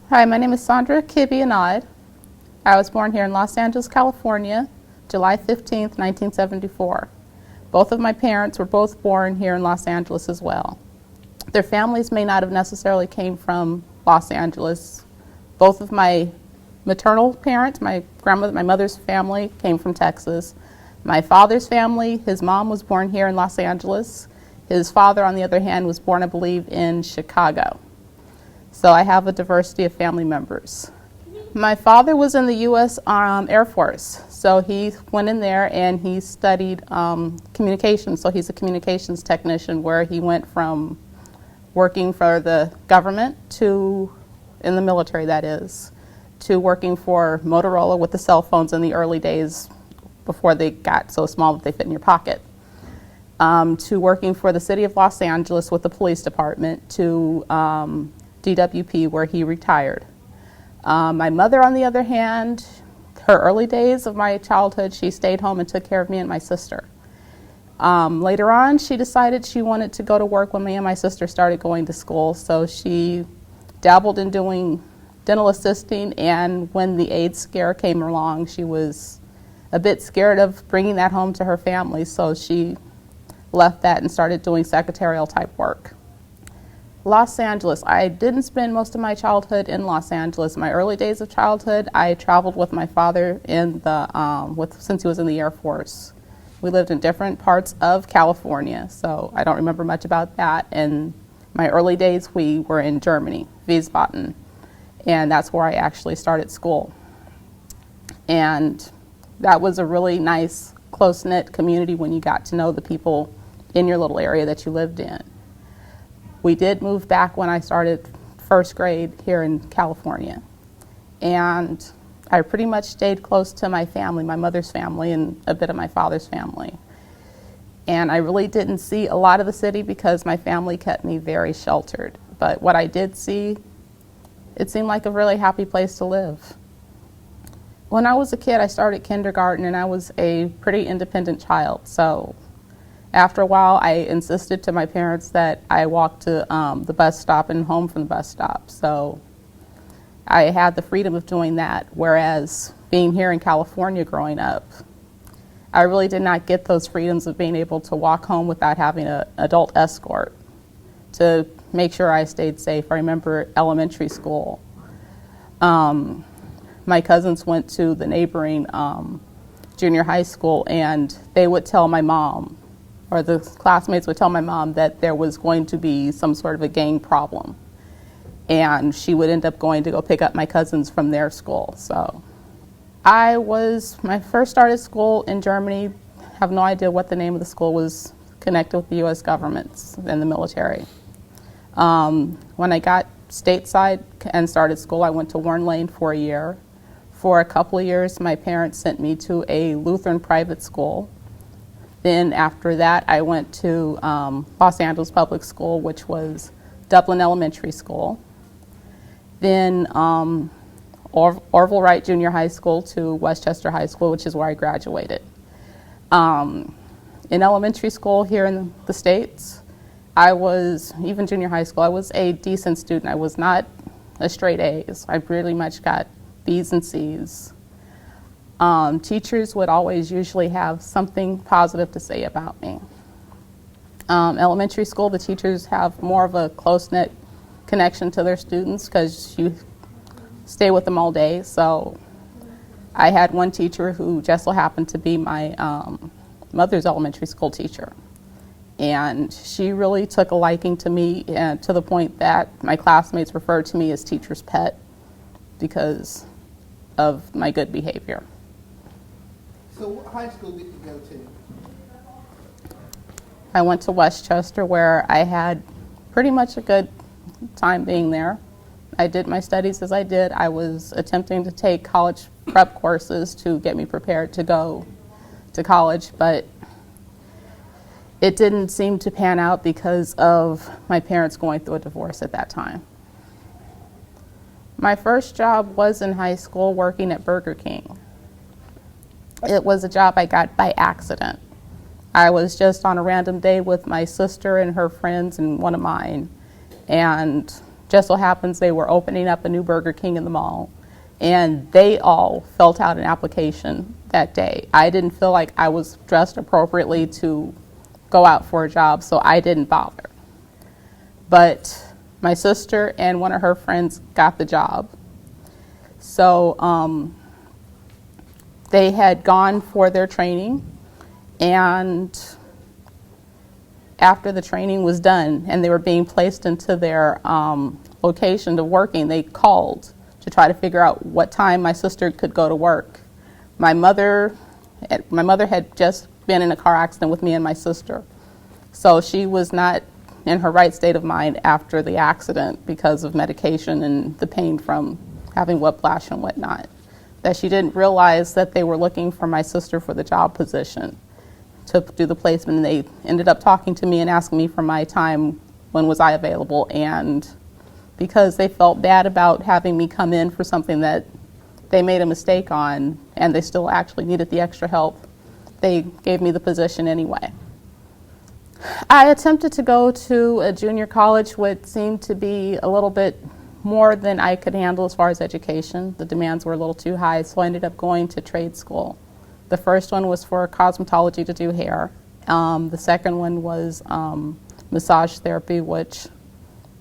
Hi, my name is Sandrah. I was born here in Los Angeles, California, July 15th, 1974. Both of my parents were both born here in Los Angeles as well. Their families may not have necessarily came from Los Angeles. Both of my maternal parents, my grandmother, my mother's family, came from Texas. My father's family, his mom was born here in Los Angeles. His father, on the other hand, was born, I believe, in Chicago. So I have a diversity of family members. My father was in the U.S. Air Force, so he went in there and he studied communications. So he's a communications technician, where he went from working for the government to, in the military that is, to working for Motorola with the cell phones in the early days before they got so small that they fit in your pocket, to working for the city of Los Angeles with the police department, to DWP, where he retired. My mother, on the other hand, her early days of my childhood, she stayed home and took care of me and my sister. Later on, she decided she wanted to go to work when me and my sister started going to school, so she dabbled in doing dental assisting, and when the AIDS scare came along, she was a bit scared of bringing that home to her family, so she left that and started doing secretarial type work. Los Angeles. I didn't spend most of my childhood in Los Angeles. My early days of childhood, I traveled with my father in the since he was in the Air Force. We lived in different parts of California, so I don't remember much about that. In my early days, we were in Germany, Wiesbaden, and that's where I actually started school. And that was a really nice, close-knit community when you got to know the people in your little area that you lived in. We did move back when I started first grade here in California, and I pretty much stayed close to my family, my mother's family and a bit of my father's family. And I really didn't see a lot of the city because my family kept me very sheltered. But what I did see, it seemed like a really happy place to live. When I was a kid, I started kindergarten, and I was a pretty independent child. So after a while, I insisted to my parents that I walk to the bus stop and home from the bus stop. So I had the freedom of doing that, whereas being here in California growing up, I really did not get those freedoms of being able to walk home without having an adult escort to make sure I stayed safe. I remember elementary school. My cousins went to the neighboring junior high school, and they would tell my mom, or the classmates would tell my mom, that there was going to be some sort of a gang problem. And she would end up going to go pick up my cousins from their school. So when I first started school in Germany, have no idea what the name of the school was, connected with the U.S. government and the military. When I got stateside and started school, I went to Warren Lane for a year. For a couple of years, my parents sent me to a Lutheran private school. Then after that, I went to Los Angeles Public School, which was Dublin Elementary School. Then Orville Wright Junior High School to Westchester High School, which is where I graduated. In elementary school here in the States, even junior high school, I was a decent student. I was not a straight A's. I pretty much got B's and C's. Teachers would always usually have something positive to say about me. Elementary school, the teachers have more of a close-knit connection to their students because you stay with them all day. So I had one teacher who just so happened to be my mother's elementary school teacher. And she really took a liking to me, to the point that my classmates referred to me as teacher's pet because of my good behavior. So what high school did you go to? I went to Westchester, where I had pretty much a good time being there. I did my studies as I did. I was attempting to take college prep courses to get me prepared to go to college, but it didn't seem to pan out because of my parents going through a divorce at that time. My first job was in high school working at Burger King. It was a job I got by accident. I was just on a random day with my sister and her friends and one of mine, and Just so happens they were opening up a new Burger King in the mall, and they all filled out an application that day. I didn't feel like I was dressed appropriately to go out for a job, so I didn't bother. But my sister and one of her friends got the job. So they had gone for their training, and after the training was done and they were being placed into their location of working, they called to try to figure out what time my sister could go to work. My mother had just been in a car accident with me and my sister, so she was not in her right state of mind after the accident because of medication and the pain from having whiplash and whatnot, that she didn't realize that they were looking for my sister for the job position to do the placement, and they ended up talking to me and asking me for my time, when was I available, and because they felt bad about having me come in for something that they made a mistake on and they still actually needed the extra help, they gave me the position anyway. I attempted to go to a junior college, which seemed to be a little bit more than I could handle as far as education. The demands were a little too high, so I ended up going to trade school. The first one was for cosmetology to do hair. The second one was massage therapy, which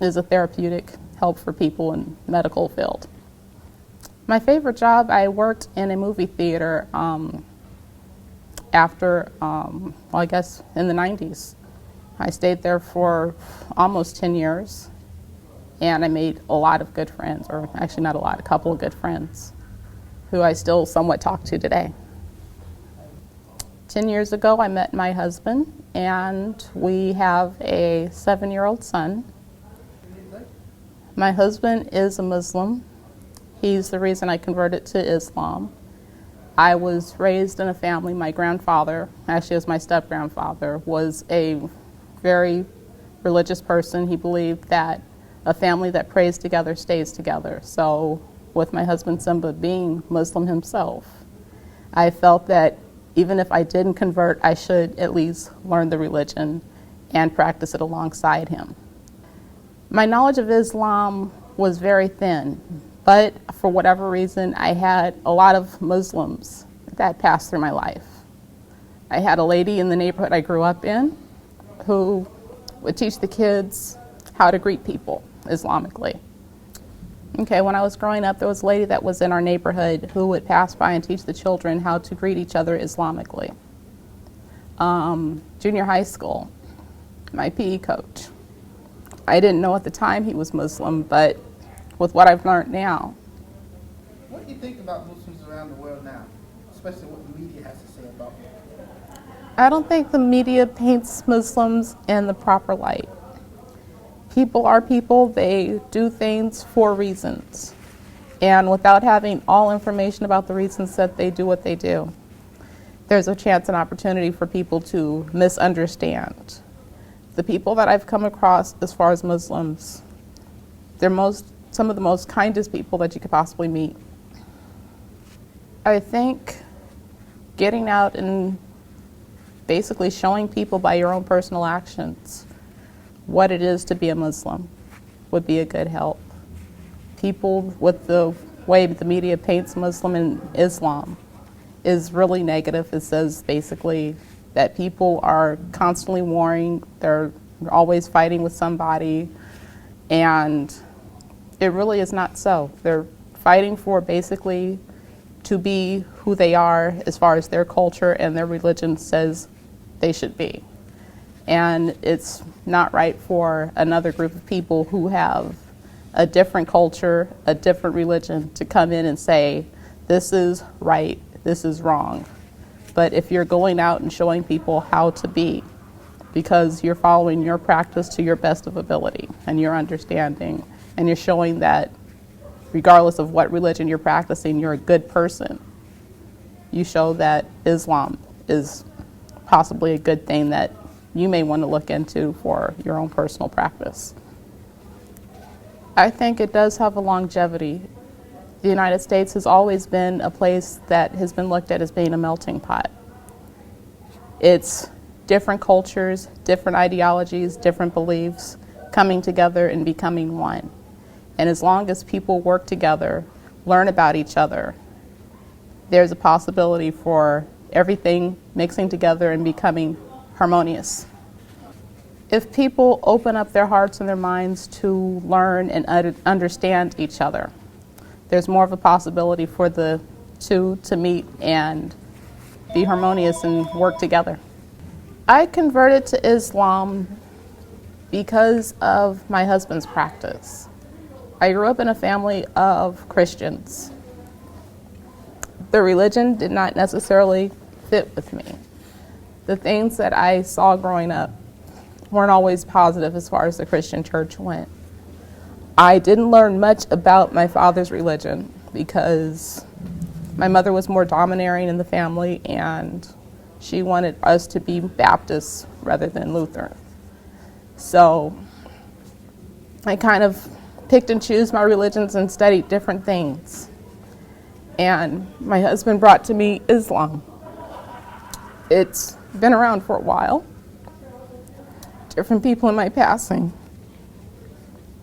is a therapeutic help for people in medical field. My favorite job, I worked in a movie theater after, I guess in the 90s. I stayed there for almost 10 years, and I made a lot of good friends, or actually not a lot, a couple of good friends, who I still somewhat talk to today. 10 years ago, I met my husband, and we have a 7-year-old son. My husband is a Muslim. He's the reason I converted to Islam. I was raised in a family, my grandfather, actually it was my step-grandfather, was a very religious person. He believed that a family that prays together stays together. So with my husband Simba being Muslim himself, I felt that even if I didn't convert, I should at least learn the religion and practice it alongside him. My knowledge of Islam was very thin, but for whatever reason, I had a lot of Muslims that passed through my life. I had a lady in the neighborhood I grew up in who would teach the kids how to greet people Islamically. Okay, when I was growing up, there was a lady that was in our neighborhood who would pass by and teach the children how to greet each other Islamically. Junior high school, my PE coach. I didn't know at the time he was Muslim, but with what I've learned now. What do you think about Muslims around the world now, especially what the media has to say about them? I don't think the media paints Muslims in the proper light. People are people, they do things for reasons. And without having all information about the reasons that they do what they do, there's a chance and opportunity for people to misunderstand. The people that I've come across as far as Muslims, they're some of the most kindest people that you could possibly meet. I think getting out and basically showing people by your own personal actions what it is to be a Muslim would be a good help. People with the way the media paints Muslim and Islam is really negative. It says basically that people are constantly warring, they're always fighting with somebody, and it really is not so. They're fighting for basically to be who they are as far as their culture and their religion says they should be. And it's not right for another group of people who have a different culture, a different religion, to come in and say, this is right, this is wrong. But if you're going out and showing people how to be, because you're following your practice to your best of ability and your understanding, and you're showing that regardless of what religion you're practicing, you're a good person, you show that Islam is possibly a good thing that you may want to look into for your own personal practice. I think it does have a longevity. The United States has always been a place that has been looked at as being a melting pot. It's different cultures, different ideologies, different beliefs coming together and becoming one. And as long as people work together, learn about each other, there's a possibility for everything mixing together and becoming harmonious. If people open up their hearts and their minds to learn and understand each other, there's more of a possibility for the two to meet and be harmonious and work together. I converted to Islam because of my husband's practice. I grew up in a family of Christians. The religion did not necessarily fit with me. The things that I saw growing up weren't always positive as far as the Christian church went. I didn't learn much about my father's religion because my mother was more domineering in the family and she wanted us to be Baptists rather than Lutheran. So I kind of picked and chose my religions and studied different things. And my husband brought to me Islam. It's been around for a while. Different people in my passing